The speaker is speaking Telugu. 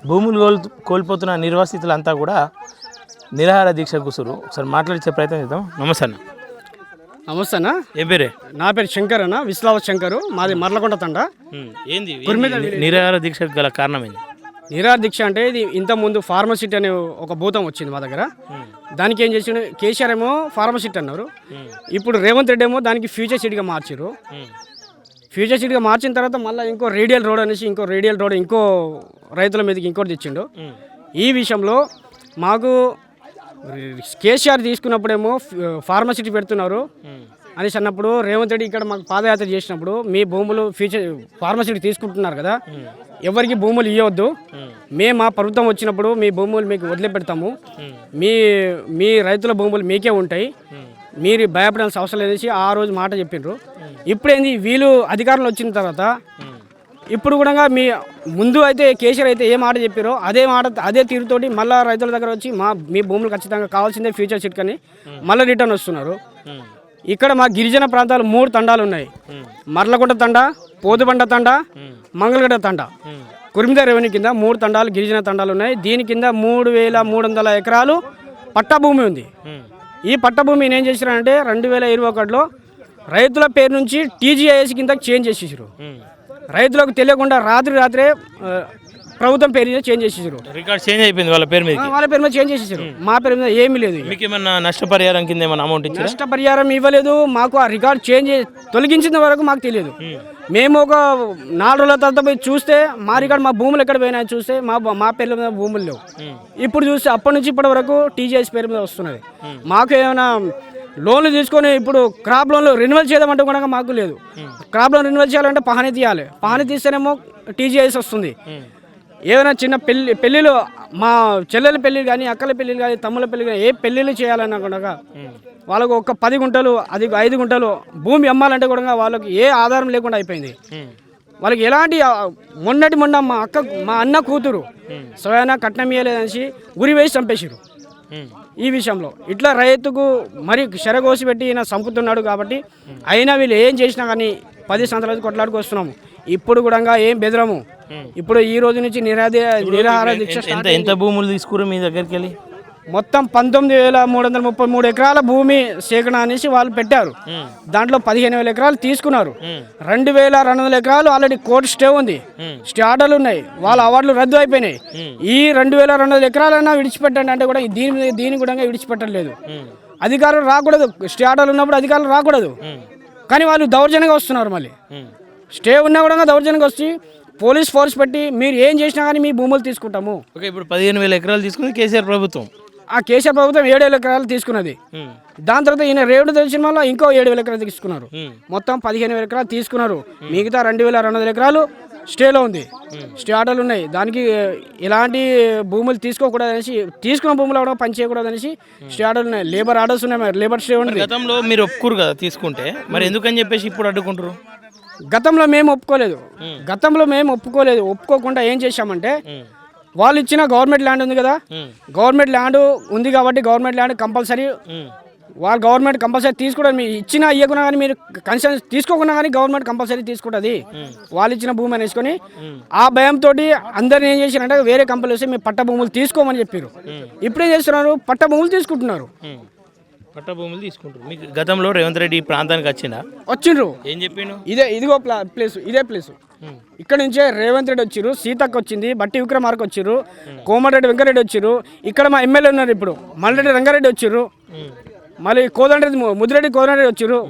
భూములు కోల్పోతున్న నిర్వాసితులంతా కూడా నిరాహార దీక్ష కూసురు. ఒకసారి మాట్లాడించే ప్రయత్నం చేద్దాం. నమస్తే అన్న. నమస్తే అన్న. ఏ పేరే? నా పేరు శంకర్ అన్న, విశ్లావ శంకరు. మాది మర్లకొండ తండ. ఏంది నిరాహార దీక్ష గల కారణం ఏంది? నిరాహార దీక్ష అంటే ఇది ఇంతకుముందు ఫార్మసిటీ అనే ఒక భూతం వచ్చింది మా దగ్గర. దానికి ఏం చేసిండు, కేసీఆర్ ఏమో ఫార్మసిటీ అన్నారు, ఇప్పుడు రేవంత్ రెడ్డి ఏమో దానికి ఫ్యూచర్ సిటీగా మార్చారు. ఫ్యూచర్ సిటీగా మార్చిన తర్వాత మళ్ళీ ఇంకో రేడియల్ రోడ్ అనేసి ఇంకో రేడియల్ రోడ్ ఇంకో రైతుల మీదకి ఇంకోటి తెచ్చిండు. ఈ విషయంలో మాకు కేసీఆర్ తీసుకున్నప్పుడేమో ఫార్మసిటీ పెడుతున్నారు అనేసి అన్నప్పుడు, రేవంత్ రెడ్డి ఇక్కడ మాకు పాదయాత్ర చేసినప్పుడు మీ భూములు ఫ్యూచర్ ఫార్మసిటీ తీసుకుంటున్నారు కదా, ఎవరికి భూములు ఇవ్వద్దు, మేము మా ప్రభుత్వం వచ్చినప్పుడు మీ భూములు మీకు వదిలిపెడతాము, మీ మీ రైతుల భూములు మీకే ఉంటాయి, మీరు భయపడాల్సిన అవసరం లేదనేసి ఆ రోజు మాట చెప్పిండ్రు. ఇప్పుడేంది వీళ్ళు అధికారంలో వచ్చిన తర్వాత ఇప్పుడు కూడా మీ ముందు అయితే కేసీఆర్ అయితే ఏ మాట చెప్పారో అదే మాట అదే తీరుతోటి మళ్ళీ రైతుల దగ్గర వచ్చి మీ భూములు ఖచ్చితంగా కావాల్సిందే ఫ్యూచర్ సిట్ అని మళ్ళీ రిటర్న్ వస్తున్నారు. ఇక్కడ మా గిరిజన ప్రాంతాలు 3 తండాలు ఉన్నాయి. మర్లకొండ తండ, పోతుబండ తండ, మంగళగడ్డ తండ. కురిమిద రెవెన్యూ కింద 3 తండాలు గిరిజన తండాలు ఉన్నాయి. దీని కింద 3,300 ఎకరాలు పట్టా భూమి ఉంది. ఈ పట్టభూమిని ఏం చేశారంటే 2021లో రైతుల పేరు నుంచి టీజీఐఎస్ కింద చేంజ్ చేసేసారు. రైతులకు తెలియకుండా రాత్రే ప్రభుత్వం పేరు మీద చేంజ్ చేసేసారు. రికార్డ్ చేంజ్ అయిపోయింది వాళ్ళ పేరు మీద చేంజ్ చేసేసారు. మా పేరు మీద ఏమీ లేదు. మీకు ఏమన్నా నష్టపరిహారం కింద ఏమన్నా అమౌంట్ ఇచ్చారు? నష్టపరిహారం ఇవ్వలేదు. మాకు ఆ రికార్డ్ చేంజ్ తొలగించిన వరకు మాకు తెలియదు. మేము ఒక 4 రోజుల తర్వాత పోయి చూస్తే మా రికార్డు మా భూములు ఎక్కడ పోయినా చూస్తే మా పేర్ల మీద భూములు లేవు. ఇప్పుడు చూస్తే అప్పటి నుంచి ఇప్పటి వరకు టీజీఎస్ పేరు మీద వస్తున్నది. మాకు ఏమైనా లోన్లు తీసుకొని ఇప్పుడు క్రాప్ లోన్లు రెన్యువల్ చేయమంటే కూడా మాకు లేదు. క్రాప్ లోన్ రెన్యువల్ చేయాలంటే పహానీ తీయాలి. పహానీ తీస్తేనేమో టీజీఎస్ వస్తుంది. ఏదైనా చిన్న పెళ్ళిళ్ళు మా చెల్లెల పెళ్ళిళ్ళు కానీ, అక్కల పెళ్ళిళ్ళు కానీ, తమ్ముల పెళ్ళి కానీ, ఏ పెళ్ళిళ్ళు చేయాలన్నా కూడా వాళ్ళకు ఒక 10 గుంటలు, అది 5 గుంటలు భూమి అమ్మాలంటే కూడా వాళ్ళకి ఏ ఆధారం లేకుండా అయిపోయింది. వాళ్ళకి ఎలాంటి మొన్న మా అన్న కూతురు స్వయానా కట్నం ఇయ్యలేదనేసి ఉరి వేసి చంపేసారు. ఈ విషయంలో ఇట్లా రైతుకు మరి శరగోసి పెట్టి ఈయన చంపుతున్నాడు కాబట్టి అయినా వీళ్ళు ఏం చేసినా కానీ 10 సంవత్సరాలు కొట్లాడుకు వస్తున్నాము. ఇప్పుడు కూడా ఏం బెదరము. ఇప్పుడు ఈ రోజు నుంచి నిరాహార దీక్ష. ఎంత భూములు తీసుకురు మీ దగ్గరికి వెళ్ళి? మొత్తం 19,333 ఎకరాల భూమి సేకరణ అనేసి వాళ్ళు పెట్టారు. దాంట్లో 15,000 ఎకరాలు తీసుకున్నారు. 2,200 ఎకరాలు ఆల్రెడీ కోర్టు స్టే ఉంది, స్టే ఆర్డర్లు ఉన్నాయి, వాళ్ళ అవార్డులు రద్దు అయిపోయినాయి. ఈ 2,200 ఎకరాలైనా విడిచిపెట్టండి అంటే కూడా దీని కూడా విడిచిపెట్టలేదు. అధికారులు రాకూడదు, స్టే ఆర్డర్లు ఉన్నప్పుడు అధికారులు రాకూడదు, కానీ వాళ్ళు దౌర్జన్యంగా వస్తున్నారు. మళ్ళీ స్టే ఉన్నా కూడా దౌర్జన్యంగా వచ్చి పోలీస్ ఫోర్స్ పెట్టి మీరు ఏం చేసినా కానీ మీ భూములు తీసుకుంటాము. ఓకే, ఇప్పుడు 15,000 ఎకరాలు తీసుకుంది కేసీఆర్ ప్రభుత్వం. ఆ కేసీఆర్ ప్రభుత్వం 7,000 ఎకరాలు తీసుకున్నది. దాని తర్వాత ఈయన రేవుడు తెలిసిన వల్ల ఇంకో 7,000 ఎకరాలు తీసుకున్నారు. మొత్తం 15,000 ఎకరాలు తీసుకున్నారు. మిగతా 2,200 ఎకరాలు స్టేలో ఉంది, స్టే ఆర్డర్లు ఉన్నాయి. దానికి ఎలాంటి భూములు తీసుకోకూడదు అనేసి, తీసుకున్న భూములు కూడా పని చేయకూడదు అనేసి స్టే ఆర్డర్లు ఉన్నాయి. లేబర్ ఆర్డర్స్ ఉన్నాయి, మరి లేబర్ స్టే ఉంది. గతంలో మీరు ఒప్పుకోరు కదా తీసుకుంటే, మరి ఎందుకని చెప్పేసి ఇప్పుడు అడ్డుకుంటారు? గతంలో మేము ఒప్పుకోలేదు. ఒప్పుకోకుండా ఏం చేశామంటే, వాళ్ళు ఇచ్చిన గవర్నమెంట్ ల్యాండ్ ఉంది కదా, గవర్నమెంట్ ల్యాండ్ ఉంది కాబట్టి గవర్నమెంట్ ల్యాండ్ కంపల్సరీ వాళ్ళు గవర్నమెంట్ కంపల్సరీ తీసుకుంటుంది. మీరు ఇచ్చినా ఇవ్వకున్నా కానీ, మీరు కన్సెషన్ తీసుకోకుండా కానీ గవర్నమెంట్ కంపల్సరీ తీసుకుంటుంది. వాళ్ళు ఇచ్చిన భూమి అనేసుకొని ఆ భయంతో అందరిని ఏం చేశారంటే వేరే కంపెనీలు వస్తే మీరు పట్ట భూములు తీసుకోమని చెప్పారు. ఇప్పుడేం చేస్తున్నారు, పట్ట భూములు తీసుకుంటున్నారు. పట్ట భూములు తీసుకుంటారు. మీకు గతంలో రేవంత్ రెడ్డి ఈ ప్రాంతానికి వచ్చిండ్రు. ఏం చెప్పిండు? ఇదిగో ప్లేస్, ఇదే ప్లేస్. ఇక్కడ నుంచే రేవంత్ రెడ్డి వచ్చారు, సీతక్క వచ్చింది, బట్టి విక్రమార్క వచ్చారు, కోమటిరెడ్డి వెంకరెడ్డి వచ్చారు. ఇక్కడ మా ఎమ్మెల్యే ఉన్నారు ఇప్పుడు, మల్రెడ్డి రంగారెడ్డి వచ్చారు, మళ్ళీ ముదిరెడ్డి కోదండరెడ్డి వచ్చారు,